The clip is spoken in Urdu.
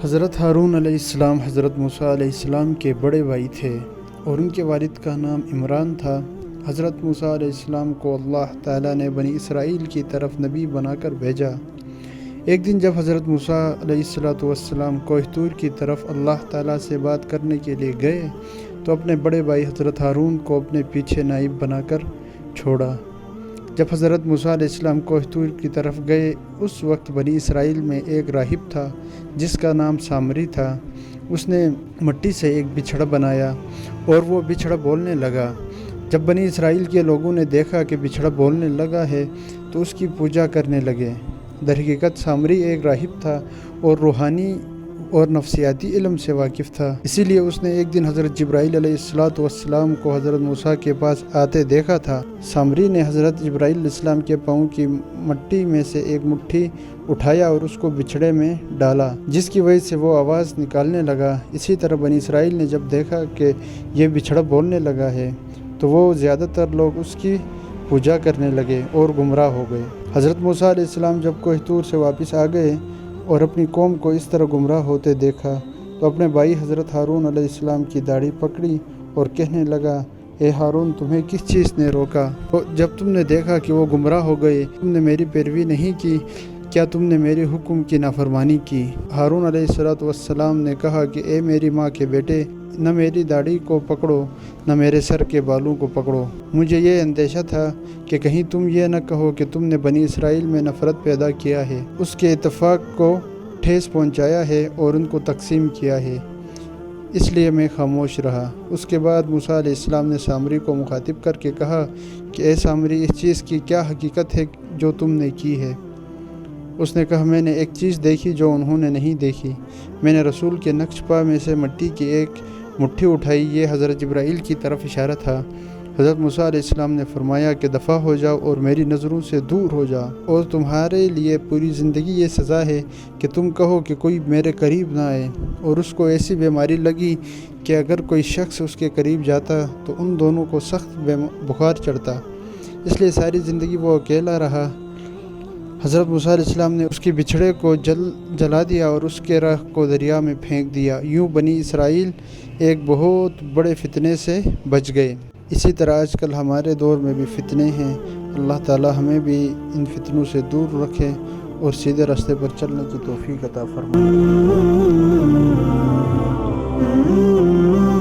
حضرت ہارون علیہ السلام حضرت موسیٰ علیہ السلام کے بڑے بھائی تھے اور ان کے والد کا نام عمران تھا۔ حضرت موسیٰ علیہ السلام کو اللہ تعالیٰ نے بنی اسرائیل کی طرف نبی بنا کر بھیجا۔ ایک دن جب حضرت موسیٰ علیہ السلام کوہ طور کی طرف اللہ تعالیٰ سے بات کرنے کے لیے گئے تو اپنے بڑے بھائی حضرت ہارون کو اپنے پیچھے نائب بنا کر چھوڑا۔ جب حضرت موسیٰ علیہ السلام کوہ طور کی طرف گئے اس وقت بنی اسرائیل میں ایک راہب تھا جس کا نام سامری تھا۔ اس نے مٹی سے ایک بچھڑا بنایا اور وہ بچھڑا بولنے لگا۔ جب بنی اسرائیل کے لوگوں نے دیکھا کہ بچھڑا بولنے لگا ہے تو اس کی پوجا کرنے لگے۔ درحقیقت سامری ایک راہب تھا اور روحانی اور نفسیاتی علم سے واقف تھا، اسی لیے اس نے ایک دن حضرت جبرائیل علیہ السلام کو حضرت موسیٰ کے پاس آتے دیکھا تھا۔ سامری نے حضرت جبرائیل علیہ السلام کے پاؤں کی مٹی میں سے ایک مٹھی اٹھایا اور اس کو بچھڑے میں ڈالا، جس کی وجہ سے وہ آواز نکالنے لگا۔ اسی طرح بنی اسرائیل نے جب دیکھا کہ یہ بچھڑا بولنے لگا ہے تو وہ زیادہ تر لوگ اس کی پوجا کرنے لگے اور گمراہ ہو گئے۔ حضرت موسیٰ علیہ السلام جب کوہ طور سے واپس آ گئے اور اپنی قوم کو اس طرح گمراہ ہوتے دیکھا تو اپنے بھائی حضرت ہارون علیہ السلام کی داڑھی پکڑی اور کہنے لگا، اے ہارون، تمہیں کس چیز نے روکا؟ جب تم نے دیکھا کہ وہ گمراہ ہو گئے، تم نے میری پیروی نہیں کی، کیا تم نے میرے حکم کی نافرمانی کی؟ ہارون علیہ السلام نے کہا کہ اے میری ماں کے بیٹے، نہ میری داڑھی کو پکڑو نہ میرے سر کے بالوں کو پکڑو۔ مجھے یہ اندیشہ تھا کہ کہیں تم یہ نہ کہو کہ تم نے بنی اسرائیل میں نفرت پیدا کیا ہے، اس کے اتفاق کو ٹھیس پہنچایا ہے اور ان کو تقسیم کیا ہے، اس لیے میں خاموش رہا۔ اس کے بعد موسیٰ علیہ السلام نے سامری کو مخاطب کر کے کہا کہ اے سامری، اس چیز کی کیا حقیقت ہے جو تم نے کی ہے؟ اس نے کہا، میں نے ایک چیز دیکھی جو انہوں نے نہیں دیکھی۔ میں نے رسول کے نقش پا میں سے مٹی کی ایک مٹھی اٹھائی، یہ حضرت جبرائیل کی طرف اشارہ تھا۔ حضرت موسیٰ علیہ السلام نے فرمایا کہ دفع ہو جاؤ اور میری نظروں سے دور ہو جاؤ، اور تمہارے لیے پوری زندگی یہ سزا ہے کہ تم کہو کہ کوئی میرے قریب نہ آئے۔ اور اس کو ایسی بیماری لگی کہ اگر کوئی شخص اس کے قریب جاتا تو ان دونوں کو سخت بخار چڑھتا، اس لیے ساری زندگی وہ اکیلا رہا۔ حضرت موسیٰ علیہ السلام نے اس کے بچھڑے کو جلا دیا اور اس کے رخ کو دریا میں پھینک دیا۔ یوں بنی اسرائیل ایک بہت بڑے فتنے سے بچ گئے۔ اسی طرح آج کل ہمارے دور میں بھی فتنے ہیں۔ اللہ تعالی ہمیں بھی ان فتنوں سے دور رکھے اور سیدھے راستے پر چلنے کی توفیق عطا فرمائے۔